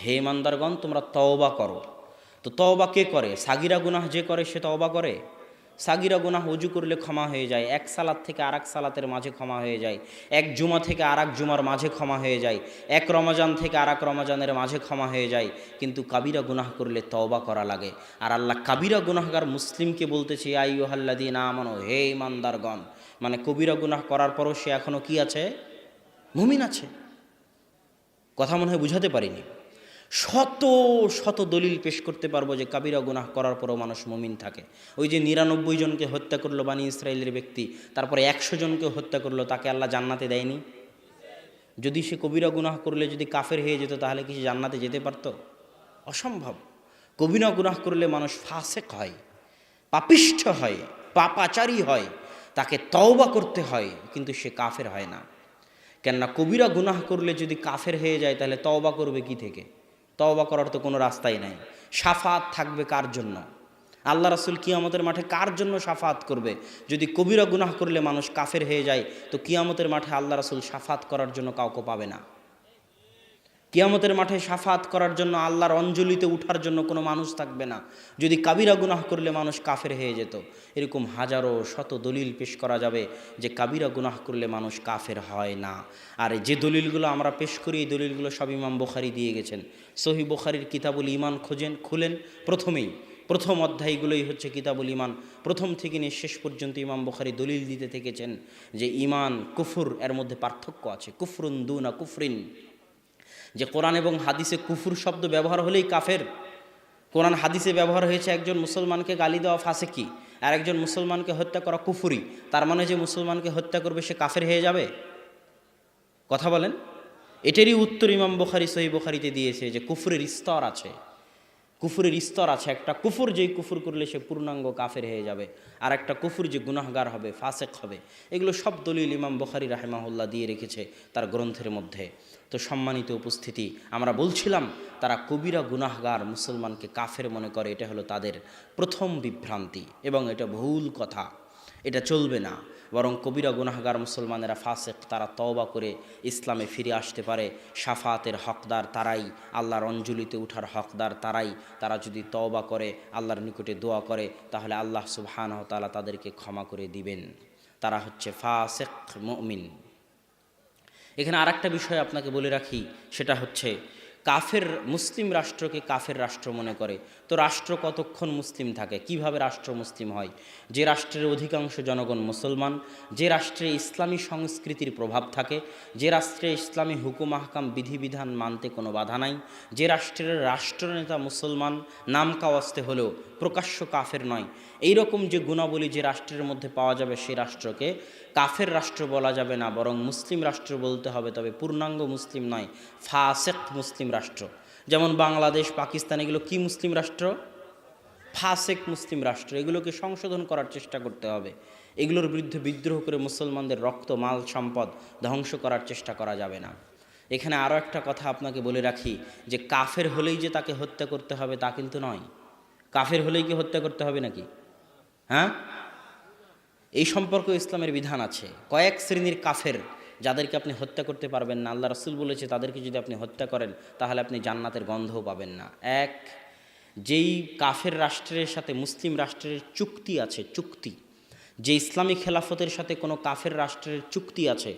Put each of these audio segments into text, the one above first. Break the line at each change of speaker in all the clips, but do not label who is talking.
হে ইমানদারগণ তোমরা তওবা করো। তো তওবা কে করে? সাগিরা গুনাহ যে করে সে তওবা করে? সাগিরা গুনাহ ওযু করলে ক্ষমা হয়ে যায়, এক সালাত থেকে আরেক সালাতের মাঝে ক্ষমা হয়ে যায়, এক জুমা থেকে আরেক জুমার মাঝে ক্ষমা হয়ে যায়, এক রমজান থেকে আরেক রমজানের মাঝে ক্ষমা হয়ে যায়। কিন্তু কাবিরা গুনাহ করলে তওবা করা লাগে। আর আল্লাহ কাবিরা গুনাহগার মুসলিমকে বলতেছে ইয়া আইয়ুহাল্লাযীনা আমানু, হে ইমানদারগণ। মানে কবিরা গুনাহ করার পরও সে এখনও কি আছে? মুমিন আছে। কথা মনে হয় বুঝাতে পারিনি। শত শত দলিল পেশ করতে পারবো যে কাবিরা গুনাহ করার পরও মানুষ মুমিন থাকে। ওই যে ৯৯ জনকে হত্যা করলো বানি ইসরায়েলের ব্যক্তি, তারপরে ১০০ জনকে হত্যা করলো, তাকে আল্লাহ জান্নাতে দেয়নি? যদি সে কবিরা গুনাহ করলে যদি কাফের হয়ে যেত তাহলে কি সে জান্নাতে যেতে পারত? অসম্ভব। কবিরা গুনাহ করলে মানুষ ফাসেক হয়, পাপিষ্ঠ হয়, পাপাচারী হয়, তাকে তওবা করতে হয়, কিন্তু সে কাফের হয় না। কেননা কবিরা গুনাহ করলে যদি কাফের হয়ে যায় তাহলে তওবা করবে কি থেকে? তওবা করার তো কোনো রাস্তাই নাই। শাফাত থাকবে কার জন্য? আল্লাহ রাসূল কিয়ামতের মাঠে কার জন্য শাফাত করবে? যদি কবিরা গুনাহ করলে মানুষ কাফের হয়ে যায় তো কিয়ামতের মাঠে আল্লাহ রাসূল শাফাত করার জন্য কাউকে পাবে না। কিয়ামতের মাঠে শাফাত করার জন্য আল্লাহর অঞ্জলিতে উঠার জন্য কোনো মানুষ থাকবে না, যদি কাবিরা গুনাহ করলে মানুষ কাফের হয়ে যেত। এরকম হাজারো শত দলিল পেশ করা যাবে যে কাবিরা গুনাহ করলে মানুষ কাফের হয় না। আর যে দলিলগুলো আমরা পেশ করি এই দলিলগুলো সব ইমাম বুখারী দিয়ে গেছেন। সহিহ বুখারীর কিতাবুল ঈমান খুলেন, প্রথম অধ্যায়গুলোই হচ্ছে কিতাবুল ঈমান। প্রথম থেকে নিয়ে শেষ পর্যন্ত ইমাম বুখারী দলিল দিতে থেকেছেন যে ঈমান কুফর এর মধ্যে পার্থক্য আছে। কুফরুন দুনা কুফরিন, যে কোরআন এবং হাদিসে কুফুর শব্দ ব্যবহার হলেই কাফের। কোরআন হাদিসে ব্যবহার হয়েছে একজন মুসলমানকে গালি দেওয়া ফাসেকি, আর একজন মুসলমানকে হত্যা করা কুফুরি। তার মানে যে মুসলমানকে হত্যা করবে সে কাফের হয়ে যাবে? কথা বলেন। এটারই উত্তর ইমাম বুখারী সহিহ বুখারীতে দিয়েছে যে কুফরের স্তর আছে। কুফরের স্তর আছে। একটা কুফর যেই কুফর করলে সে পূর্ণাঙ্গ কাফের হয়ে যাবে, আর একটা কুফর যে গুনাহগার হবে, ফাসেক হবে। এগুলো সব দলিল ইমাম বুখারী রাহিমাহুল্লাহ দিয়ে রেখেছে তার গ্রন্থের মধ্যে। তো সম্মানিত উপস্থিতি, আমরা বলছিলাম তারা কবিরা গুনাহগার মুসলমানকে কাফের মনে করে, এটা হলো তাদের প্রথম বিভ্রান্তি এবং এটা ভুল কথা, এটা চলবে না। বরং কবিরা গুনাহগার মুসলমানেরা ফাসেক, তারা তওবা করে ইসলামে ফিরে আসতে পারে। শাফাতের হকদার তারাই, আল্লাহর অঞ্জলিতে উঠার হকদার তারাই। তারা যদি তওবা করে, আল্লাহর নিকটে দোয়া করে, তাহলে আল্লাহ সুবহানাহু ওয়া তাআলা তাদেরকে ক্ষমা করে দিবেন। তারা হচ্ছে ফাসেক মুমিন। এখানে আরেকটা বিষয় আপনাকে বলে রাখি, সেটা হচ্ছে কাফের মুসলিম রাষ্ট্রকে কাফের রাষ্ট্র মনে করে। তো রাষ্ট্র কতক্ষণ মুসলিম থাকে? কিভাবে রাষ্ট্র মুসলিম হয়? যে রাষ্ট্রের অধিকাংশ জনগণ মুসলমান, যে রাষ্ট্রে ইসলামী সংস্কৃতির প্রভাব থাকে, যে রাষ্ট্রে ইসলামী হুকুম আহকাম বিধিবিধান মানতে কোনো বাধা নাই, যে রাষ্ট্রের রাষ্ট্রনেতা মুসলমান, নাম কাওয়াস্তে হলেও প্রকাশ্য কাফের নয়, এই রকম যে গুণাবলী যে রাষ্ট্রের মধ্যে পাওয়া যাবে সেই রাষ্ট্রকে কাফের রাষ্ট্র বলা যাবে না, বরং মুসলিম রাষ্ট্র বলতে হবে। তবে পূর্ণাঙ্গ মুসলিম নয়, ফাসেক মুসলিম রাষ্ট্র। যেমন বাংলাদেশ, পাকিস্তান, এগুলো কি মুসলিম রাষ্ট্র? ফাসেক মুসলিম রাষ্ট্র। এগুলোকে সংশোধন করার চেষ্টা করতে হবে। এগুলোর বিরুদ্ধে বিদ্রোহ করে মুসলমানদের রক্ত, মাল, সম্পদ ধ্বংস করার চেষ্টা করা যাবে না। এখানে আরও একটা কথা আপনাকে বলে রাখি যে কাফের হলেই যে তাকে হত্যা করতে হবে তা কিন্তু নয়। কাফের হলেই কি হত্যা করতে হবে নাকি? হ্যাঁ, এই সম্পর্কে ইসলামের বিধান আছে। কয়েক শ্রেণীর কাফের যাদেরকে আপনি হত্যা করতে পারবেন না, আল্লাহ রাসূল বলেছে তাদেরকে যদি আপনি হত্যা করেন তাহলে আপনি জান্নাতের গন্ধও পাবেন না। এক, যেই কাফের রাষ্ট্রের সাথে মুসলিম রাষ্ট্রের চুক্তি আছে, চুক্তি, যে ইসলামী খেলাফতের সাথে কোনো কাফের রাষ্ট্রের চুক্তি আছে,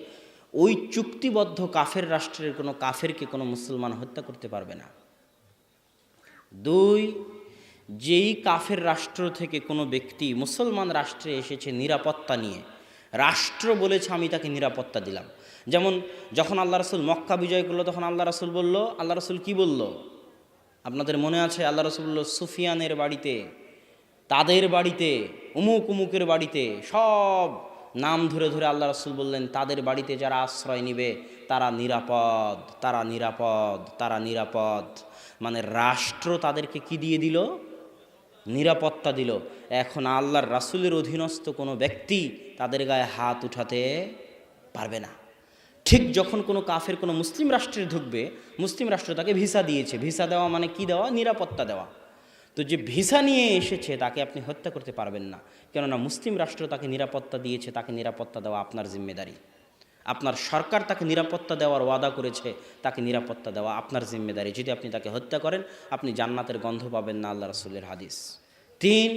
ওই চুক্তিবদ্ধ কাফের রাষ্ট্রের কোনো কাফেরকে কোনো মুসলমান হত্যা করতে পারবে না। দুই, যেই কাফের রাষ্ট্র থেকে কোনো ব্যক্তি মুসলমান রাষ্ট্রে এসেছে নিরাপত্তা নিয়ে, রাষ্ট্র বলেছে আমি তাকে নিরাপত্তা দিলাম। যেমন যখন আল্লাহ রাসূল মক্কা বিজয় করলো তখন আল্লাহ রাসূল বলল, আল্লাহ রাসূল কি বলল আপনাদের মনে আছে? আল্লাহ রাসূল বলল সুফিয়ানের বাড়িতে, তাদের বাড়িতে, উমুক উমুকের বাড়িতে, সব নাম ধরে ধরে আল্লাহ রাসূল বললেন তাদের বাড়িতে যারা আশ্রয় নিবে তারা নিরাপদ, তারা নিরাপদ, তারা নিরাপদ। মানে রাষ্ট্র তাদেরকে কি দিয়ে দিল? নিরাপত্তা দিল। এখন আল্লাহর রাসূলের অধীনস্থ কোনো ব্যক্তি তাদের গায়ে হাত উঠাতে পারবে না। ঠিক যখন কোনো কাফের কোনো মুসলিম রাষ্ট্রে ঢুকবে, মুসলিম রাষ্ট্র তাকে ভিসা দিয়েছে। ভিসা দেওয়া মানে কি দেওয়া? নিরাপত্তা দেওয়া। তো যে ভিসা নিয়ে এসেছে তাকে আপনি হত্যা করতে পারবেন না, কেননা মুসলিম রাষ্ট্র তাকে নিরাপত্তা দিয়েছে, তাকে নিরাপত্তা দেওয়া আপনার জিম্মেদারি। আপনার সরকার তাকে নিরাপত্তা দেওয়ার ওয়াদা করেছে, তাকে নিরাপত্তা দেওয়া আপনার জিম্মেদারি। যদি আপনি তাকে হত্যা করেন, আপনি জান্নাতের গন্ধ পাবেন না, আল্লাহ রাসূলের হাদিস। 3,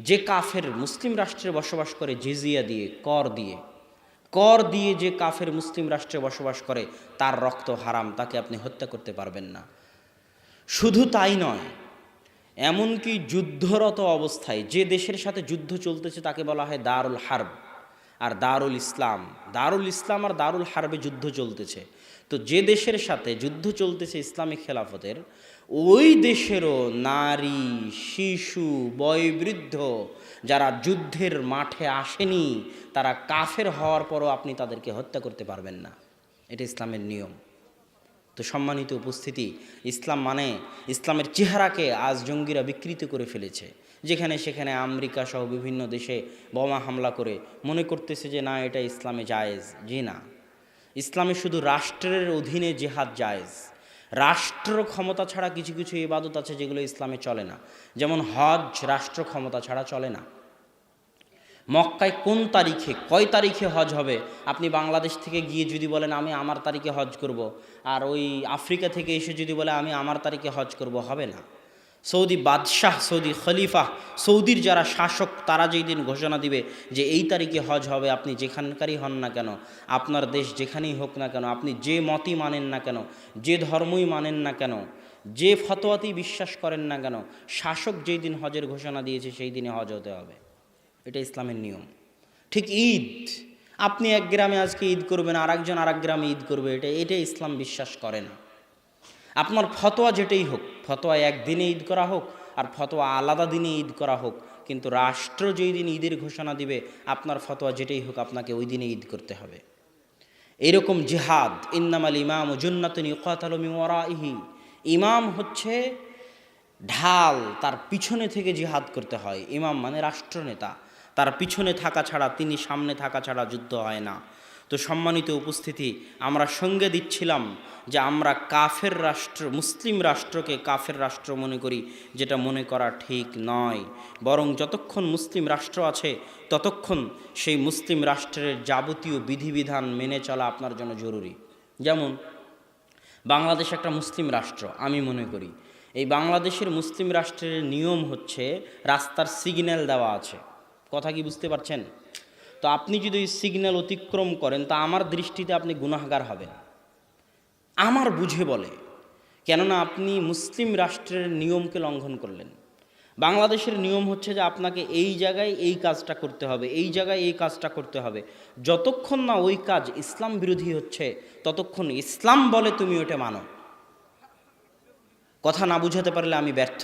যে কাফের মুসলিম রাষ্ট্রে বসবাস করে জিজিয়া দিয়ে, কর দিয়ে যে কাফের মুসলিম রাষ্ট্রে বসবাস করে, তার রক্ত হারাম, তাকে আপনি হত্যা করতে পারবেন না। শুধু তাই নয়, এমনকি যুদ্ধরত অবস্থায় যে দেশের সাথে যুদ্ধ চলতেছে তাকে বলা হয় দারুল হারব আর দারুল ইসলাম। দারুল ইসলাম আর দারুল হারবে যুদ্ধ চলতেছে। তো যে দেশের সাথে যুদ্ধ চলতেছে ইসলামিক খেলাফতের, ওই দেশেরও নারী, শিশু, বয়োবৃদ্ধ যারা যুদ্ধের মাঠে আসেনি, তারা কাফের হওয়ার পরও আপনি তাদেরকে হত্যা করতে পারবেন না। এটা ইসলামের নিয়ম। তো সম্মানিত উপস্থিতি, ইসলাম মানে, ইসলামের চেহারাকে আজ জঙ্গিরা বিকৃত করে ফেলেছে। যেখানে সেখানে আমেরিকা সহ বিভিন্ন দেশে বোমা হামলা করে মনে করতেছে যে না, এটা ইসলামে জায়েজ। জি না, ইসলামে শুধু রাষ্ট্রের অধীনে জেহাদ জায়েজ। রাষ্ট্র ক্ষমতা ছাড়া কিছু কিছু ইবাদত আছে যেগুলো ইসলামে চলে না। যেমন হজ রাষ্ট্র ক্ষমতা ছাড়া চলে না। মক্কায় কোন তারিখে, কয় তারিখে হজ হবে, আপনি বাংলাদেশ থেকে গিয়ে যদি বলেন আমি আমার তারিখে হজ করব, আর ওই আফ্রিকা থেকে এসে যদি বলে আমি আমার তারিখে হজ করব, হবে না। সৌদি বাদশাহ, সৌদি খলিফা, সৌদির যারা শাসক, তারা যেই দিন ঘোষণা দিবে যে এই তারিখে হজ হবে, আপনি যেখানকারই হন না কেন, আপনার দেশ যেখানেই হোক না কেন, আপনি যে মতই মানেন না কেন, যে ধর্মই মানেন না কেন, যে ফতোয়াতেই বিশ্বাস করেন না কেন, শাসক যেই দিন হজের ঘোষণা দিয়েছে সেই দিনে হজ হতে হবে। এটা ইসলামের নিয়ম। ঠিক ঈদ, আপনি এক গ্রামে আজকে ঈদ করবেন, আর একজন আর এক গ্রামে ঈদ করবে, এটা ইসলাম বিশ্বাস করে না। আপনার ফতোয়া যেটাই হোক, ফতোয়া একদিনে ঈদ করা হোক আর ফতোয়া আলাদা দিনে ঈদ করা হোক, কিন্তু রাষ্ট্র যেই দিন ঈদের ঘোষণা দিবে, আপনার ফতোয়া যেটাই হোক, আপনাকে ওই দিনে ঈদ করতে হবে। এরকম জিহাদ, ইন্নামাল ইমাম জুন্নাতুন ইউকাতালু মিন ওয়ারাইহি, ইমাম হচ্ছে ঢাল, তার পিছনে থেকে জিহাদ করতে হয়। ইমাম মানে রাষ্ট্রনেতা, তার পিছনে থাকা ছাড়া, তিনি সামনে থাকা ছাড়া যুদ্ধ হয় না। তো সম্মানিত উপস্থিতি, আমরা সঙ্গে দিচ্ছিলাম যে আমরা কাফের রাষ্ট্র, মুসলিম রাষ্ট্রকে কাফের রাষ্ট্র মনে করি, যেটা মনে করা ঠিক নয়। বরং যতক্ষণ মুসলিম রাষ্ট্র আছে ততক্ষণ সেই মুসলিম রাষ্ট্রের যাবতীয় বিধিবিধান মেনে চলা আপনার জন্য জরুরি। যেমন বাংলাদেশ একটা মুসলিম রাষ্ট্র, আমি মনে করি এই বাংলাদেশের মুসলিম রাষ্ট্রের নিয়ম হচ্ছে রাস্তার সিগন্যাল দেওয়া আছে। কথা কি বুঝতে পারছেন? তো আপনি যদি ওই সিগন্যাল অতিক্রম করেন, তা আমার দৃষ্টিতে আপনি গুনাহগার হবেন, আমার বুঝে বলে। কেননা আপনি মুসলিম রাষ্ট্রের নিয়মকে লঙ্ঘন করলেন। বাংলাদেশের নিয়ম হচ্ছে যে আপনাকে এই জায়গায় এই কাজটা করতে হবে, এই জায়গায় এই কাজটা করতে হবে। যতক্ষণ না ওই কাজ ইসলাম বিরোধী হচ্ছে, ততক্ষণ ইসলাম বলে তুমি ওটা মানো। কথা না বুঝাতে পারলে আমি ব্যর্থ।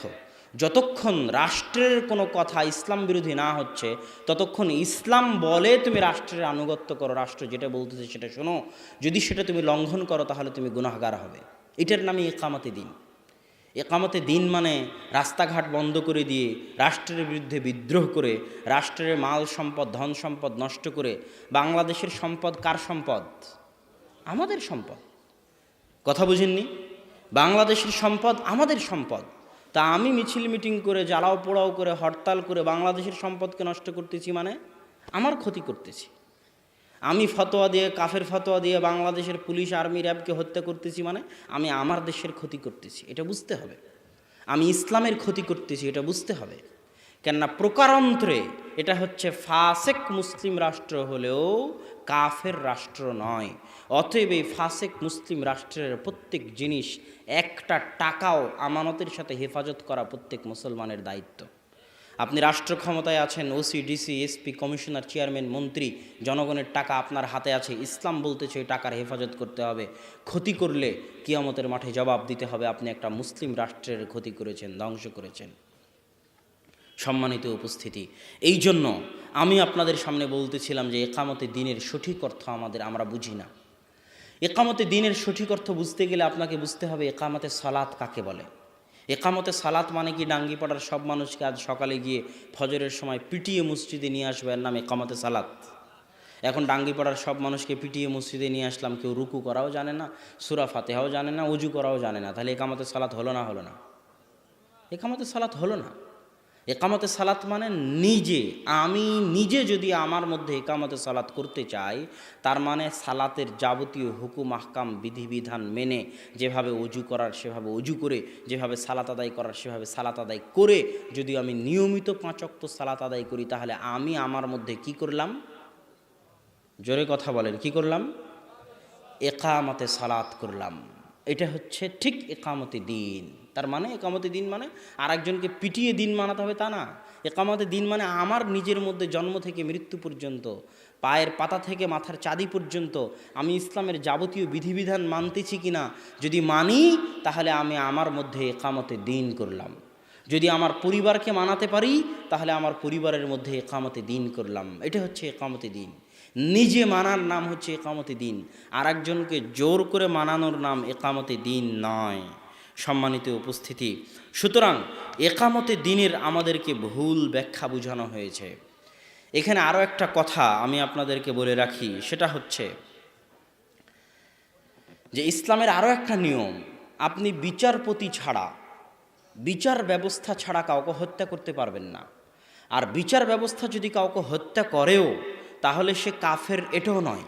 যতক্ষণ রাষ্ট্রের কোনো কথা ইসলাম বিরোধী না হচ্ছে, ততক্ষণ ইসলাম বলে তুমি রাষ্ট্রের আনুগত্য করো, রাষ্ট্র যেটা বলতেছে সেটা শোনো। যদি সেটা তুমি লঙ্ঘন করো, তাহলে তুমি গুনাহগার হবে। এটার নামই ইকামতে দিন। ইকামতে দিন মানে রাস্তাঘাট বন্ধ করে দিয়ে, রাষ্ট্রের বিরুদ্ধে বিদ্রোহ করে, রাষ্ট্রের মাল সম্পদ, ধন সম্পদ নষ্ট করে। বাংলাদেশের সম্পদ কার সম্পদ? আমাদের সম্পদ। কথা বুঝেননি? বাংলাদেশের সম্পদ আমাদের সম্পদ। তা আমি মিছিল মিটিং করে, জ্বালাও পোড়াও করে, হরতাল করে বাংলাদেশের সম্পদকে নষ্ট করতেছি, মানে আমার ক্ষতি করতেছি। আমি ফতোয়া দিয়ে, কাফের ফতোয়া দিয়ে বাংলাদেশের পুলিশ, আর্মি, র্যাবকে হত্যা করতেছি, মানে আমি আমার দেশের ক্ষতি করতেছি। এটা বুঝতে হবে। আমি ইসলামের ক্ষতি করতেছি, এটা বুঝতে হবে। কেননা প্রকারান্তরে এটা হচ্ছে ফাসেক মুসলিম রাষ্ট্র হলেও কাফের রাষ্ট্র নয়। অতএব এই ফাসেক মুসলিম রাষ্ট্রের প্রত্যেক জিনিস, একটা টাকাও আমানতের সাথে হেফাজত করা প্রত্যেক মুসলমানের দায়িত্ব। আপনি রাষ্ট্র ক্ষমতায় আছেন, OC, DC, SP, commissioner, chairman, মন্ত্রী, জনগণের টাকা আপনার হাতে আছে। ইসলাম বলতেছে ওই টাকার হেফাজত করতে হবে। ক্ষতি করলে কিয়ামতের মাঠে জবাব দিতে হবে, আপনি একটা মুসলিম রাষ্ট্রের ক্ষতি করেছেন, ধ্বংস করেছেন। সম্মানিত উপস্থিতি, এই জন্য আমি আপনাদের সামনে বলতেছিলাম যে ইকামতে দ্বীনের সঠিক অর্থ আমরা বুঝি না। ইকামতে দ্বীনের সঠিক অর্থ বুঝতে গেলে আপনাকে বুঝতে হবে ইকামতে সালাত কাকে বলে। ইকামতে সালাত মানে কি ডাঙ্গিপাড়ার সব মানুষকে আজ সকালে গিয়ে ফজরের সময় পিটিয়ে মসজিদে নিয়ে আসবে, এর নাম ইকামতে সালাত। এখন ডাঙ্গিপাড়ার সব মানুষকে পিটিয়ে মসজিদে নিয়ে আসলাম, কেউ রুকু করাও জানে না, সূরা ফাতিহাও জানে না, ওযু করাও জানে না, তাহলে ইকামতে সালাত হলো না? হলো না। ইকামতে সালাত হলো না। একামতে সালাত মানে নিজে, আমি নিজে যদি আমার মধ্যে একামতে সালাত করতে চাই, তার মানে সালাতের যাবতীয় হুকুম আহকাম বিধিবিধান মেনে যেভাবে অজু করার সেভাবে অজু করে, যেভাবে সালাত আদায় করার সেভাবে সালাত আদায় করে যদি আমি নিয়মিত 5 ওয়াক্ত সালাত আদায় করি, তাহলে আমি আমার মধ্যে কি করলাম? জোরে কথা বলেন, কি করলাম? একামতে সালাত করলাম। এটা হচ্ছে ঠিক একামতে দিন। তার মানে একামতে দিন মানে আর একজনকে পিটিয়ে দিন মানাতে হবে তা না। একামতে দিন মানে আমার নিজের মধ্যে জন্ম থেকে মৃত্যু পর্যন্ত, পায়ের পাতা থেকে মাথার চাঁদি পর্যন্ত আমি ইসলামের যাবতীয় বিধিবিধান মানতেছি কিনা, যদি মানি তাহলে আমি আমার মধ্যে একামতে দিন করলাম। যদি আমার পরিবারকে মানাতে পারি তাহলে আমার পরিবারের মধ্যে একামতে দিন করলাম। এটা হচ্ছে একামতে দিন। নিজে মানার নাম হচ্ছে একামতে দিন, আর একজনকে জোর করে মানানোর নাম একামতে দিন নয়। সম্মানিত উপস্থিতি, সুতরাং একামতে দিনের আমাদেরকে ভুল ব্যাখ্যা বোঝানো হয়েছে। এখানে আরও একটা কথা আমি আপনাদেরকে বলে রাখি, সেটা হচ্ছে যে ইসলামের আরও একটা নিয়ম, আপনি বিচারপতি ছাড়া, বিচার ব্যবস্থা ছাড়া কাউকে হত্যা করতে পারবেন না। আর বিচার ব্যবস্থা যদি কাউকে হত্যা করেও তাহলে সে কাফের, এটাও নয়।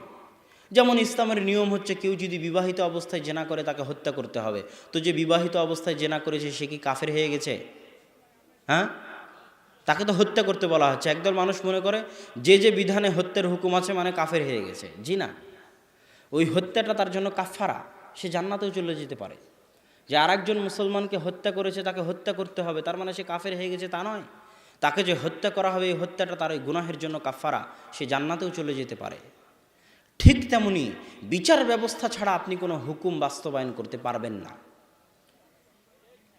যেমন ইসলামের নিয়ম হচ্ছে কেউ যদি বিবাহিত অবস্থায় জেনা করে তাকে হত্যা করতে হবে, তো যে বিবাহিত অবস্থায় জেনা করেছে সে কি কাফের হয়ে গেছে? হ্যাঁ, তাকে তো হত্যা করতে বলা হচ্ছে। একদল মানুষ মনে করে যে যে বিধানে হত্যার হুকুম আছে মানে কাফের হয়ে গেছে। জি না, ওই হত্যাটা তার জন্য কাফারা, সে জান্নাতেও চলে যেতে পারে। যে আরেকজন মুসলমানকে হত্যা করেছে তাকে হত্যা করতে হবে তার মানে সে কাফের হয়ে গেছে তা নয়। তাকে যে হত্যা করা হবে এই হত্যাটা তার ওই গুনাহের জন্য কাফারা, সে জান্নাতেও চলে যেতে পারে। ঠিক তেমনি বিচার ব্যবস্থা ছাড়া আপনি কোনো হুকুম বাস্তবায়ন করতে পারবেন না।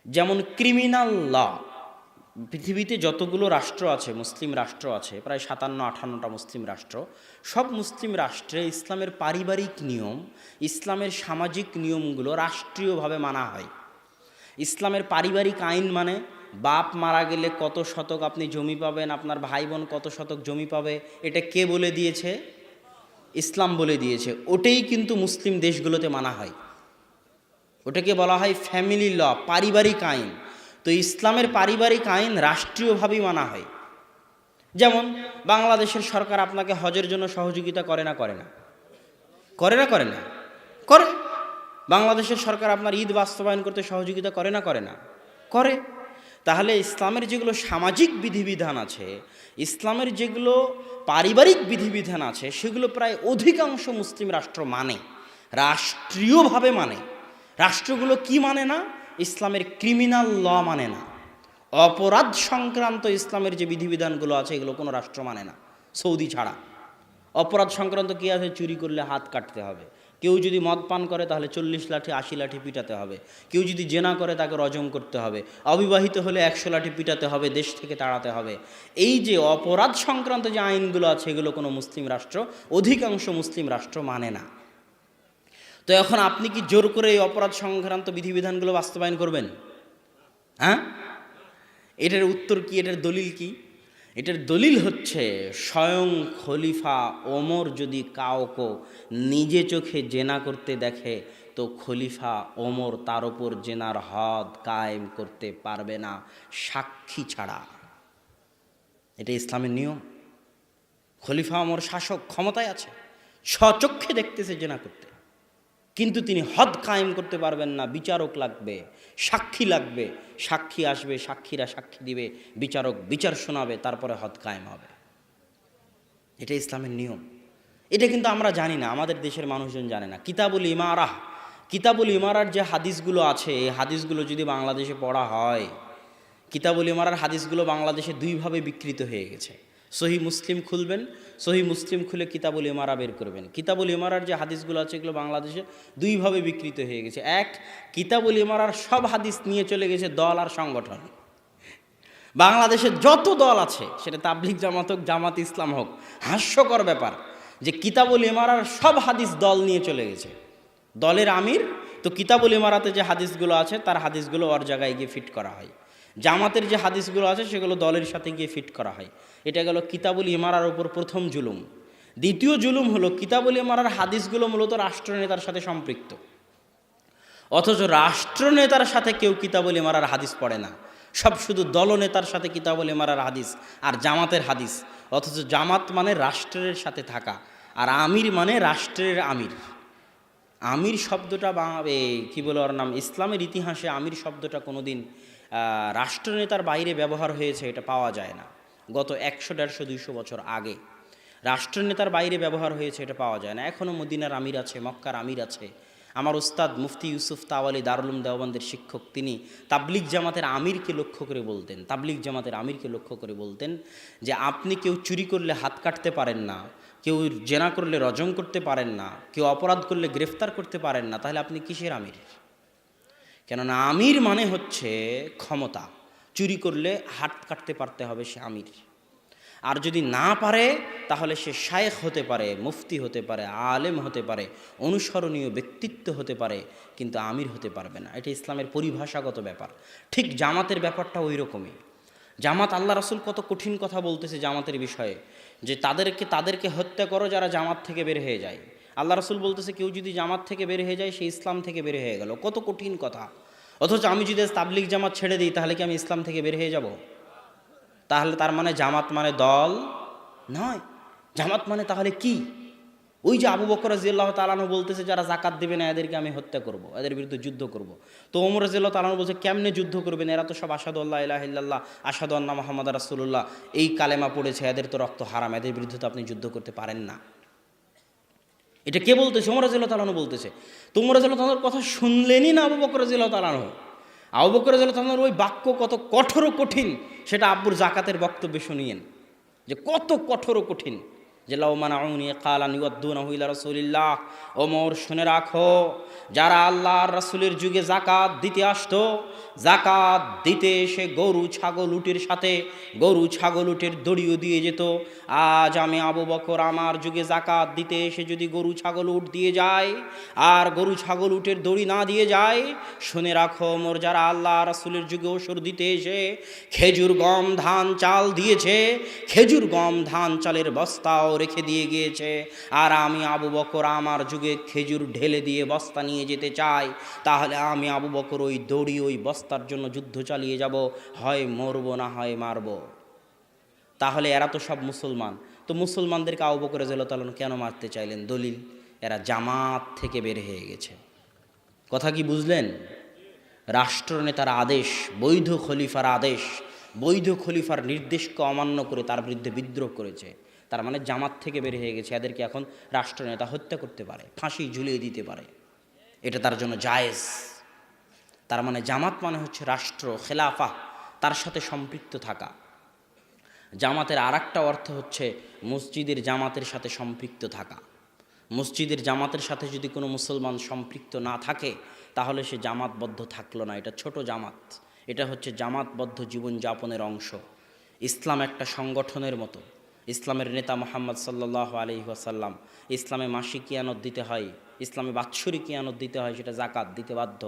যেমন ক্রিমিনাল ল, পৃথিবীতে যতগুলো রাষ্ট্র আছে, মুসলিম রাষ্ট্র আছে প্রায় 57-58টা মুসলিম রাষ্ট্র, সব মুসলিম রাষ্ট্রে ইসলামের পারিবারিক নিয়ম, ইসলামের সামাজিক নিয়মগুলো রাষ্ট্রীয়ভাবে মানা হয়। ইসলামের পারিবারিক আইন মানে বাপ মারা গেলে কত শতক আপনি জমি পাবেন, আপনার ভাই বোন কত শতক জমি পাবে, এটা কে বলে দিয়েছে? ইসলাম বলে দিয়েছে। ওটাই কিন্তু মুসলিম দেশগুলোতে মানা হয়, ওটাকে বলা হয় ফ্যামিলি ল, পারিবারিক আইন। তো ইসলামের পারিবারিক আইন রাষ্ট্রীয়ভাবেই মানা হয়। যেমন বাংলাদেশের সরকার আপনাকে হজের জন্য সহযোগিতা করে না? করে না? করে না? করে না? করে। বাংলাদেশের সরকার আপনার ঈদ বাস্তবায়ন করতে সহযোগিতা করে না? করে না? করে। তাহলে ইসলামের যেগুলো সামাজিক বিধিবিধান আছে, ইসলামের যেগুলো পারিবারিক বিধিবিধান আছে, সেগুলো প্রায় অধিকাংশ মুসলিম রাষ্ট্র মানে, রাষ্ট্রীয়ভাবে মানে। রাষ্ট্রগুলো কি মানে না? ইসলামের ক্রিমিনাল ল মানে না। অপরাধ সংক্রান্ত ইসলামের যে বিধিবিধানগুলো আছে এগুলো কোনো রাষ্ট্র মানে না, সৌদি ছাড়া। অপরাধ সংক্রান্ত কী আছে? চুরি করলে হাত কাটতে হবে, কেউ যদি মদ পান করে তাহলে 40 লাঠি 80 লাঠি পিটাতে হবে, কেউ যদি জেনা করে তাকে রজম করতে হবে, অবিবাহিত হলে 100 লাঠি পিটাতে হবে, দেশ থেকে তাড়াতে হবে। এই যে অপরাধ সংক্রান্ত যে আইনগুলো আছে এগুলো কোনো মুসলিম রাষ্ট্র, অধিকাংশ মুসলিম রাষ্ট্র মানে না। তো এখন আপনি কি জোর করে এই অপরাধ সংক্রান্ত বিধিবিধানগুলো বাস্তবায়ন করবেন? হ্যাঁ, এটার উত্তর কি? এটার দলিল কি? এটার দলিল হচ্ছে স্বয়ং খলিফা ওমর যদি কাউকে নিজে চোখে জেনা করতে দেখে তো খলিফা ওমর তার ওপর জেনার হদ কায়েম করতে পারবে না সাক্ষী ছাড়া। এটা ইসলামের নিয়ম। খলিফা ওমর শাসক, ক্ষমতায় আছে, স্বচক্ষে দেখতেছে জেনা করতে, কিন্তু তিনি হদ কায়েম করতে পারবেন না। বিচারক লাগবে, সাক্ষী লাগবে, সাক্ষী আসবে, সাক্ষীরা সাক্ষী দিবে, বিচারক বিচার শোনাবে, তারপরে হদ কায়েম হবে। এটা ইসলামের নিয়ম। এটা কিন্তু আমরা জানি না, আমাদের দেশের মানুষজন জানে না। কিতাবুল ইমারাহ, কিতাবুল ইমারার যে হাদিসগুলো আছে এই হাদিসগুলো যদি বাংলাদেশে পড়া হয়, কিতাবুল ইমারার হাদিসগুলো বাংলাদেশে দুইভাবে বিকৃত হয়ে গেছে। সহি মুসলিম খুলবেন, সহি মুসলিম খুলে কিতাবুল ইমারা বের করবেন। কিতাবুল ইমারার যে হাদিসগুলো আছে এগুলো বাংলাদেশে দুইভাবে বিকৃত হয়ে গেছে। এক, কিতাবুল ইমারার সব হাদিস নিয়ে চলে গেছে দল আর সংগঠন। বাংলাদেশে যত দল আছে, সেটা তাবলিগ জামাত হোক, জামাত ইসলাম হোক, হাস্যকর ব্যাপার যে কিতাবুল ইমারার সব হাদিস দল নিয়ে চলে গেছে। দলের আমির তো কিতাবুল ইমারাতে যে হাদিসগুলো আছে তার হাদিসগুলো ওর জায়গায় গিয়ে ফিট করা হয়, জামাতের যে হাদিসগুলো আছে সেগুলো দলের সাথে গিয়ে ফিট করা হয়। এটা গেল কিতাবুল ইমারার উপর প্রথম জুলুম। দ্বিতীয় জুলুম হলো কিতাবুল ইমারার হাদিসগুলো মূলত রাষ্ট্রনেতার সাথে সম্পৃক্ত, অথচ রাষ্ট্রনেতার সাথে কেউ কিতাবুল ইমারার হাদিস পড়ে না। সব শুধু দলনেতার সাথে কিতাবুল ইমারার হাদিস আর জামাতের হাদিস, অথচ জামাত মানে রাষ্ট্রের সাথে থাকা, আর আমির মানে রাষ্ট্রের আমির। আমির শব্দটা কী বলে ওর নাম, ইসলামের ইতিহাসে আমির শব্দটা কোনোদিন রাষ্ট্রনেতার বাইরে ব্যবহার হয়েছে এটা পাওয়া যায় না। গত 100, 150, 200 বছর আগে রাষ্ট্রনেতার বাইরে ব্যবহার হয়েছে এটা পাওয়া যায় না। এখনও মদিনার আমির আছে, মক্কার আমির আছে। আমার উস্তাদ মুফতি ইউসুফ তাওয়ালি দারুল উলুম দেওবন্দের শিক্ষক, তিনি তাবলিগ জামাতের আমিরকে লক্ষ্য করে বলতেন, তাবলিগ জামাতের আমিরকে লক্ষ্য করে বলতেন যে আপনি কেউ চুরি করলে হাত কাটতে পারেন না, কেউ জেনা করলে রজম করতে পারেন না, কেউ অপরাধ করলে গ্রেফতার করতে পারেন না, তাহলে আপনি কিসের আমির? কেননা আমির মানে হচ্ছে ক্ষমতা। চুরি করলে হাত কাটতে পারতে হবে, সে আমির। আর যদি না পারে তাহলে সে শায়েখ হতে পারে, মুফতি হতে পারে, আলেম হতে পারে, অনুসরণীয় ব্যক্তিত্ব হতে পারে, কিন্তু আমির হতে পারবে না। এটা ইসলামের পরিভাষাগত ব্যাপার। ঠিক জামাতের ব্যাপারটা ওই রকমই। জামাত, আল্লাহ রাসূল কত কঠিন কথা বলতেছে জামাতের বিষয়ে, যে তাদেরকে হত্যা করো যারা জামাত থেকে বের হয়ে যায়। আল্লাহ রাসূল বলতেছে কেউ যদি জামাত থেকে বের হয়ে যায় সে ইসলাম থেকে বের হয়ে গেল। কত কঠিন কথা। অথচ আমি যদি তাবলিগ জামাত ছেড়ে দিই তাহলে কি আমি ইসলাম থেকে বের হয়ে যাব? তাহলে তার মানে জামাত মানে দল নয়। জামাত মানে তাহলে কি? ওই যে আবু বকর রাদিয়াল্লাহু তাআলা আনহু বলতেছে যারা যাকাত দিবে না এদেরকে আমি হত্যা করব, এদের বিরুদ্ধে যুদ্ধ করব। তো ওমর রাদিয়াল্লাহু তাআলা আনহু বলছে কেমনে যুদ্ধ করবেন? এরা তো সব আশহাদু আল্লা ইলাহা ইল্লাল্লাহ, আশহাদু আন্না মুহাম্মাদুর রাসূলুল্লাহ এই কালেমা পড়েছে, এদের তো রক্ত হারাম, এদের বিরুদ্ধে তো আপনি যুদ্ধ করতে পারেন না। এটা কে বলতেছে? ওমর রাদিয়াল্লাহু তাআলা আনহু বলতেছে। তো ওমর রাদিয়াল্লাহু তাআলার কথা শুনলেনই না আবু বকর রাদিয়াল্লাহু তাআলা আনহু। আবু বকর রাদিয়াল্লাহু তাআলার ওই বাক্য কত কঠোর কঠিন সেটা আব্বুর যাকাতের বক্তব্যে শুনিয়েন, যে কত কঠোর কঠিন। যে লাউ মানাউনি কালান ইউদ্দুনাহু ইলা রাসূলিল্লাহ, ওমর শুনে রাখো, যারা আল্লাহর রাসূলের যুগে যাকাত দিতে আসতো, যাকাত দিতে এসে গরু ছাগল উটের সাথে গরু ছাগল উটের দড়িও দিয়ে যেত। আজ আমি আবু বকর আমার যুগে যাকাত দিতে এসে যদি গরু ছাগল উট দিয়ে যায় আর গরু ছাগল উটের দড়ি না দিয়ে যায়, শুনে রাখো ওমর যারা আল্লাহ রাসূলের যুগে ওসর দিতে এসে খেজুর গম ধান চাল দিয়েছে, খেজুর গম ধান চালের বস্তাও রেখে দিয়ে গিয়েছে, আর আমি আবু বকর আমার যুগে খেজুর ঢেলে দিয়ে বস্তা নিয়ে যেতে চাই, তাহলে আমি আবু বকর ওই দড়ি ওই বস্তার জন্য যুদ্ধ চালিয়ে যাব, হয় মরব না হয় মারব। তাহলে এরা তো সব মুসলমান, তো মুসলমানদেরকে আবু বকর রাদিয়াল্লাহু তাআলা কেন মারতে চাইলেন? দলিল, এরা জামাত থেকে বের হয়ে গেছে। কথা কি বুঝলেন? রাষ্ট্রনেতার আদেশ, বৈধ খলিফার আদেশ, বৈধ খলিফার নির্দেশকে অমান্য করে তার বিরুদ্ধে বিদ্রোহ করেছে, তার মানে জামাত থেকে বের হয়ে গেছে। এদেরকে এখন রাষ্ট্রনেতা হত্যা করতে পারে, ফাঁসি ঝুলিয়ে দিতে পারে, এটা তার জন্য জায়েজ। তার মানে জামাত মানে হচ্ছে রাষ্ট্র, খেলাফা, তার সাথে সম্পৃক্ত থাকা। জামাতের আরেকটা অর্থ হচ্ছে মসজিদের জামাতের সাথে সম্পৃক্ত থাকা। মসজিদের জামাতের সাথে যদি কোনো মুসলমান সম্পৃক্ত না থাকে তাহলে সে জামাতবদ্ধ থাকলো না, এটা ছোট জামাত, এটা হচ্ছে জামাতবদ্ধ জীবনযাপনের অংশ। ইসলাম একটা সংগঠনের মতো। ইসলামের নেতা মুহাম্মদ সাল্লাল্লাহু আলাইহি ওয়াসাল্লাম, ইসলামে মাসিক কিয়ানত দিতে হয়, ইসলামে বাৎসরিক কিয়ানত দিতে হয়, সেটা যাকাত দিতে বাধ্য।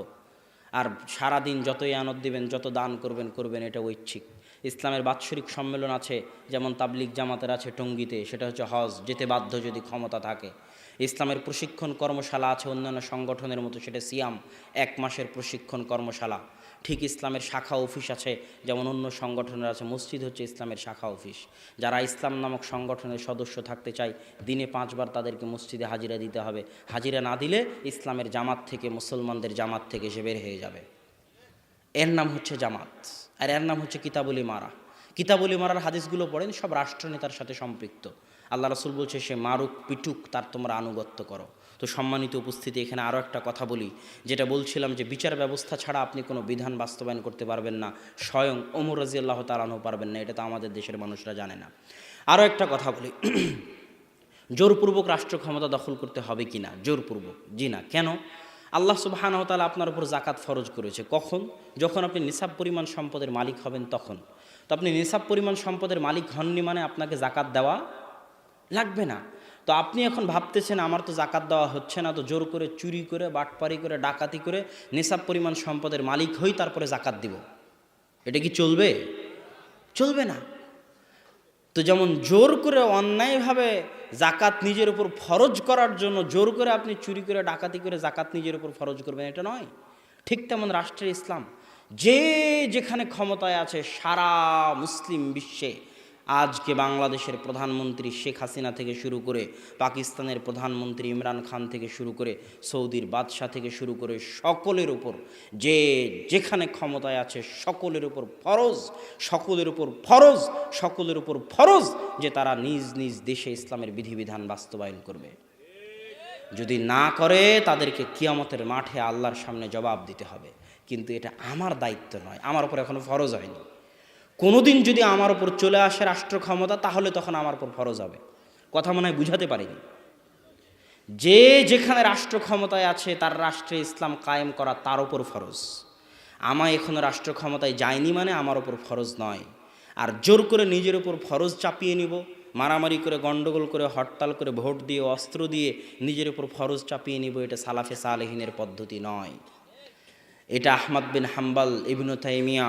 আর সারাদিন যত ইয়ানত দিবেন, যত দান করবেন, এটা ঐচ্ছিক। ইসলামের বাৎসরিক সম্মেলন আছে, যেমন তাবলিগ জামাতের আছে টঙ্গীতে, সেটা হচ্ছে হজ, যেতে বাধ্য যদি ক্ষমতা থাকে। ইসলামের প্রশিক্ষণ কর্মশালা আছে অন্যান্য সংগঠনের মতো, সেটা সিয়াম, 1 মাসের প্রশিক্ষণ কর্মশালা। ঠিক ইসলামের শাখা অফিস আছে, যেমন অন্য সংগঠনের আছে। মসজিদ হচ্ছে ইসলামের শাখা অফিস। যারা ইসলাম নামক সংগঠনের সদস্য থাকতে চায় দিনে 5 বার তাদেরকে মসজিদে হাজিরা দিতে হবে। হাজিরা না দিলে ইসলামের জামাত থেকে, মুসলমানদের জামাত থেকে সে বের হয়ে যাবে। এর নাম হচ্ছে জামাত, আর এর নাম হচ্ছে কিতাবুল ইমারা। কিতাবুল ইমারার হাদিসগুলো পড়েন, সব রাষ্ট্রনেতার সাথে সম্পৃক্ত। আল্লাহ রাসূল বলছে সে মারুক পিটুক তার তোমরা আনুগত্য করো। তো সম্মানিত উপস্থিতি, এখানে আরও একটা কথা বলি, যেটা বলছিলাম যে বিচার ব্যবস্থা ছাড়া আপনি কোনো বিধান বাস্তবায়ন করতে পারবেন না, স্বয়ং ওমর রাদিয়াল্লাহু তাআলা আনহু পারবেন না, এটা তো আমাদের দেশের মানুষরা জানে না। আরও একটা কথা বলি, জোরপূর্বক রাষ্ট্র ক্ষমতা দখল করতে হবে কি না? জোরপূর্বক জি না। কেন? আল্লাহ সুবহানাহু ওয়া তাআলা আপনার উপর যাকাত ফরজ করেছে। কখন? যখন আপনি নিসাব পরিমাণ সম্পদের মালিক হবেন তখন। তো আপনি নিসাব পরিমাণ সম্পদের মালিক হননি মানে আপনাকে যাকাত দেওয়া লাগবে না। তো আপনি এখন ভাবতেছেন আমার তো যাকাত দেওয়া হচ্ছে না, তো জোর করে চুরি করে, বাটপারি করে, ডাকাতি করে নিসাব পরিমাণ সম্পদের মালিক হই, তারপরে যাকাত দিব। এটা কি চলবে? চলবে না। তো যেমন জোর করে অন্যায়ভাবে যাকাত নিজের উপর ফরজ করার জন্য জোর করে আপনি চুরি করে ডাকাতি করে যাকাত নিজের উপর ফরজ করবেন, এটা নয়। ঠিক তেমন রাষ্ট্রের ইসলাম, যে যেখানে ক্ষমতায় আছে সারা মুসলিম বিশ্বে আজকে বাংলাদেশের প্রধানমন্ত্রী শেখ হাসিনা থেকে শুরু করে, পাকিস্তানের প্রধানমন্ত্রী ইমরান খান থেকে শুরু করে, সৌদির বাদশাহ থেকে শুরু করে সকলের উপর যে যেখানে ক্ষমতায় আছে সকলের উপর ফরজ, সকলের উপর ফরজ, সকলের উপর ফরজ যে তারা নিজ নিজ দেশে ইসলামের বিধিবিধান বাস্তবায়ন করবে। যদি না করে তাদেরকে কিয়ামতের মাঠে আল্লাহর সামনে জবাব দিতে হবে। কিন্তু এটা আমার দায়িত্ব নয়, আমার উপর এখনো ফরজ হয়নি। কোনোদিন যদি আমার উপর চলে আসে রাষ্ট্র ক্ষমতা, তাহলে তখন আমার উপর ফরজ হবে। কথা মনে হয় বুঝাতে পারিনি। যে যেখানে রাষ্ট্র ক্ষমতায় আছে তার রাষ্ট্রে ইসলাম কায়েম করা তার উপর ফরজ। আমায় এখনো রাষ্ট্র ক্ষমতায় যায়নি মানে আমার উপর ফরজ নয়। আর জোর করে নিজের উপর ফরজ চাপিয়ে নিব, মারামারি করে, গণ্ডগোল করে, হরতাল করে, ভোট দিয়ে, অস্ত্র দিয়ে নিজের উপর ফরজ চাপিয়ে নিব, এটা সালাফে সালেহিনের পদ্ধতি নয়। এটা আহমদ বিন হাম্বল, ইবনু তাইমিয়া,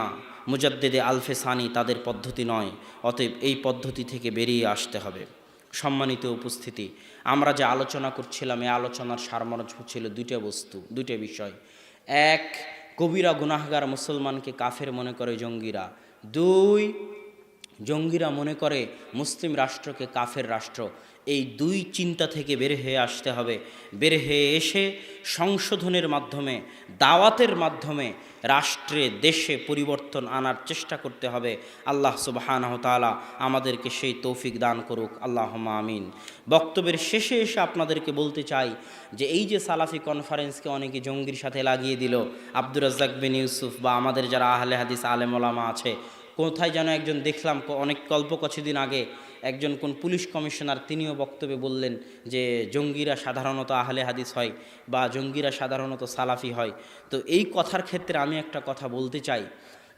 মুজাদ্দিদে আলফে সানি তাদের পদ্ধতি নয়। অতএব এই পদ্ধতি থেকে বেরিয়ে আসতে হবে। সম্মানিত উপস্থিতি, আমরা যে আলোচনা করছিলাম এই আলোচনার সারমর্ম ছিল দুইটা বিষয়। এক, কবিরা গুনাহগার মুসলমানকে কাফের মনে করে জঙ্গিরা। দুই, জঙ্গিরা মনে করে মুসলিম রাষ্ট্রকে কাফের রাষ্ট্র। এই দুই চিন্তা থেকে বের হয়ে আসতে হবে। বের হয়ে এসে সংশোধনের মাধ্যমে, দাওয়াতের মাধ্যমে রাষ্ট্রে দেশে পরিবর্তন আনার চেষ্টা করতে হবে। আল্লাহ সুবহানাহু তাআলা আমাদেরকে সেই তৌফিক দান করুক, আল্লাহুম্মা আমিন। বক্তব্যের শেষে এসে আপনাদেরকে বলতে চাই যে এই যে সালাফি কনফারেন্সকে অনেকে জঙ্গির সাথে লাগিয়ে দিল, আব্দুর রাজ্জাক বিন ইউসুফ বা আমাদের যারা আহলে হাদিস আলেম ওলামা আছে, কোথায় যেন একজন দেখলাম অনেক কিছুদিন আগে একজন কোন পুলিশ কমিশনার তিনিও বক্তব্যে বললেন যে জঙ্গিরা সাধারণত আহলে হাদিস হয় বা জঙ্গিরা সাধারণত সালাফি হয়। তো এই কথার ক্ষেত্রে আমি একটা কথা বলতে চাই,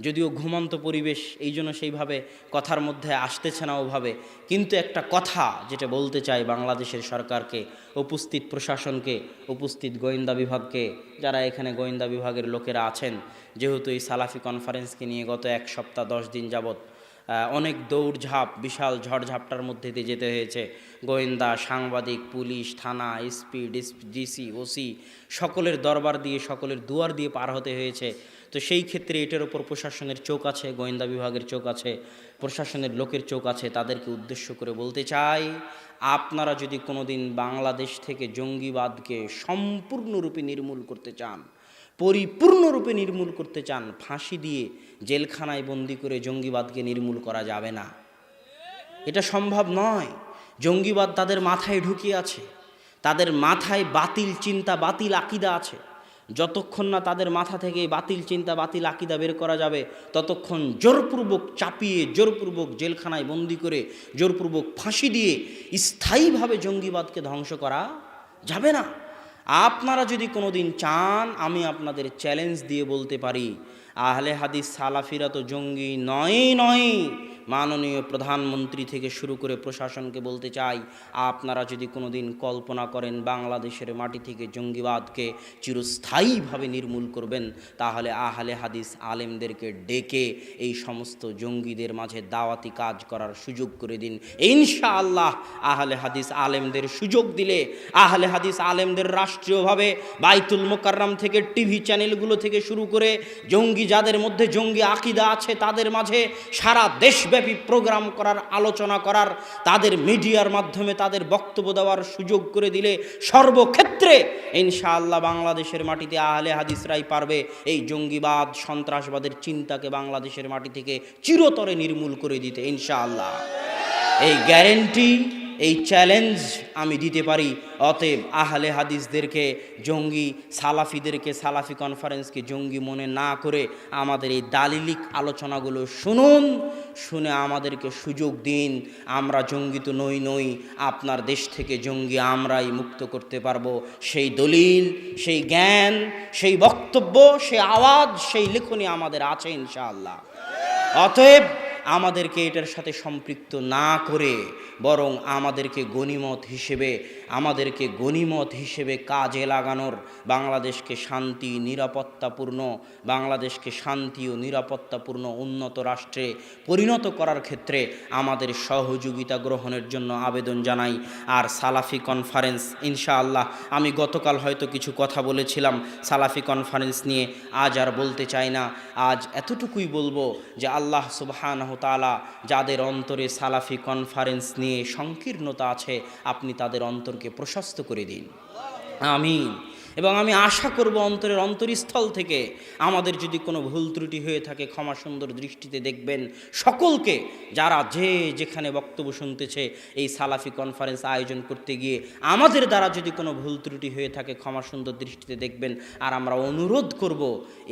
যদিও ঘুমন্ত পরিবেশ এই জন্য সেইভাবে কথার মধ্যে আসতেছে না ওভাবে, কিন্তু একটা কথা যেটা বলতে চাই বাংলাদেশের সরকারকে, উপস্থিত প্রশাসনকে, উপস্থিত গোয়েন্দা বিভাগকে, যারা এখানে গোয়েন্দা বিভাগের লোকেরা আছেন, যেহেতু এই সালাফি কনফারেন্সকে নিয়ে গত 1 সপ্তাহ 10 দিন যাবৎ অনেক দৌড়ঝাঁপ, বিশাল ঝড়ঝাপটার মধ্যে দিয়ে যেতে হয়েছে। গোয়েন্দা, সাংবাদিক, পুলিশ, থানা, এসপি, ডিসি, ওসি সকলের দরবার দিয়ে, সকলের দুয়ার দিয়ে পার হতে হয়েছে। তো সেই ক্ষেত্রে এটার উপর প্রশাসনের চোখ আছে, গোয়েন্দা বিভাগের চোখ আছে, প্রশাসনের লোকের চোখ আছে। তাদেরকে উদ্দেশ্য করে বলতে চাই, আপনারা যদি কোনোদিন বাংলাদেশ থেকে জঙ্গিবাদকে সম্পূর্ণরূপে নির্মূল করতে চান, পরিপূর্ণরূপে নির্মূল করতে চান, ফাঁসি দিয়ে জেলখানায় বন্দি করে জঙ্গিবাদকে নির্মূল করা যাবে না। এটা সম্ভব নয়। জঙ্গিবাদ তাদের মাথায় ঢুকিয়ে আছে, তাদের মাথায় বাতিল চিন্তা, বাতিল আকিদা আছে। যতক্ষণ না তাদের মাথা থেকে বাতিল চিন্তা, বাতিল আকিদা বের করা যাবে, ততক্ষণ জোরপূর্বক চাপিয়ে, জোরপূর্বক জেলখানায় বন্দি করে, জোরপূর্বক ফাঁসি দিয়ে স্থায়ীভাবে জঙ্গিবাদকে ধ্বংস করা যাবে না। আপনারা যদি কোনোদিন চান, আমি আপনাদের চ্যালেঞ্জ দিয়ে বলতে পারি, আহলে হাদিস সালাফিরা তো জঙ্গি নয়। মাননীয় প্রধানমন্ত্রী থেকে শুরু করে প্রশাসনকে বলতে চাই, আপনারা যদি কোনোদিন কল্পনা করেন বাংলাদেশের মাটি থেকে জঙ্গিবাদকে চিরস্থায়ীভাবে নির্মূল করবেন, তাহলে আহলে হাদিস আলেমদেরকে ডেকে এই সমস্ত জঙ্গিদের মাঝে দাওয়াতি কাজ করার সুযোগ করে দিন। ইনশাআল্লাহ আহলে হাদিস আলেমদের সুযোগ দিলে, আহলে হাদিস আলেমদের রাষ্ট্রীয়ভাবে বাইতুল মোকাররম থেকে, টিভি চ্যানেলগুলো থেকে শুরু করে, জঙ্গি যাদের মধ্যে জঙ্গি আকিদা আছে তাদের মাঝে সারা দেশব্যাপী প্রোগ্রাম করার, আলোচনা করার, তাদের মিডিয়ার মাধ্যমে তাদের বক্তব্য দেওয়ার সুযোগ করে দিলে সর্বক্ষেত্রে ইনশাআল্লাহ বাংলাদেশের মাটিতে আহলে হাদিসরাই পারবে এই জঙ্গিবাদ, সন্ত্রাসবাদের চিন্তাকে বাংলাদেশের মাটি থেকে চিরতরে নির্মূল করে দিতে ইনশাআল্লাহ। এই গ্যারেন্টি, এই চ্যালেঞ্জ আমি দিতে পারি। অতএব আহলে হাদিসদেরকে জঙ্গি, সালাফিদেরকে, সালাফি কনফারেন্সকে জঙ্গি মনে না করে আমাদের এই দালিলিক আলোচনাগুলো শুনুন, শুনে আমাদেরকে সুযোগ দিন। আমরা জঙ্গি তো নই, আপনার দেশ থেকে জঙ্গি আমরাই মুক্ত করতে পারবো। সেই দলিল, সেই জ্ঞান, সেই বক্তব্য, সেই আওয়াজ, সেই লেখনী আমাদের আছে ইনশাআল্লাহ। অতএব আমাদেরকে এটার সাথে সম্পৃক্ত না করে বরং আমাদেরকে গনিমত হিসেবে কাজে লাগানোর, বাংলাদেশকে শান্তি ও নিরাপত্তাপূর্ণ উন্নত রাষ্ট্রে পরিণত করার ক্ষেত্রে আমাদের সহযোগিতা গ্রহণের জন্য আবেদন জানাই। আর সালাফি কনফারেন্স ইনশাআল্লাহ, আমি গতকাল হয়তো কিছু কথা বলেছিলাম সালাফি কনফারেন্স নিয়ে, আজ আর বলতে চাই না। আজ এতটুকুই বলবো যে আল্লাহ সুবহানাহু তাআলা যাদের অন্তরে সালাফি কনফারেন্স নিয়ে সংকীর্ণতা আছে, আপনি তাদের অন্তরকে প্রশস্ত করে দিন, আমিন। এবং আমি আশা করব অন্তরের অন্তরস্থল থেকে আমাদের যদি কোনো ভুল ত্রুটি হয়ে থাকে ক্ষমা সুন্দর দৃষ্টিতে দেখবেন। সকলকে যারা যেখানে বক্তব্য শুনতেছে এই সালাফি কনফারেন্স আয়োজন করতে গিয়ে আমাদের দ্বারা যদি কোনো ভুল ত্রুটি হয়ে থাকে ক্ষমা সুন্দর দৃষ্টিতে দেখবেন। আর আমরা অনুরোধ করব,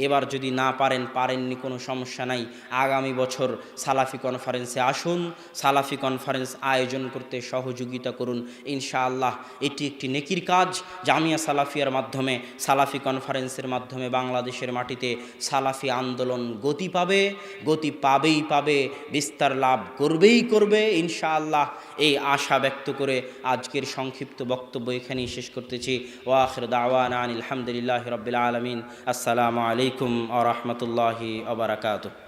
এবার যদি না পারেননি কোনো সমস্যা নাই, আগামী বছর সালাফি কনফারেন্সে আসুন, সালাফি কনফারেন্স আয়োজন করতে সহযোগিতা করুন। ইনশাআল্লাহ এটি একটি নেকির কাজ। জামিয়া সালাফিয়ার মাধ্যমে, সালাফি কনফারেন্সের মাধ্যমে বাংলাদেশের মাটিতে সালাফি আন্দোলন গতি পাবে, বিস্তার লাভ করবে ইনশাআল্লাহ। এই আশা ব্যক্ত করে আজকের সংক্ষিপ্ত বক্তব্য এখানেই শেষ করতেছি। ওয়া আখির দাওয়ানা আনিল হামদুলিল্লাহি রাব্বিল আলামিন। আসসালামু আলাইকুম ওয়া রাহমাতুল্লাহি ওয়া বারাকাতুহু।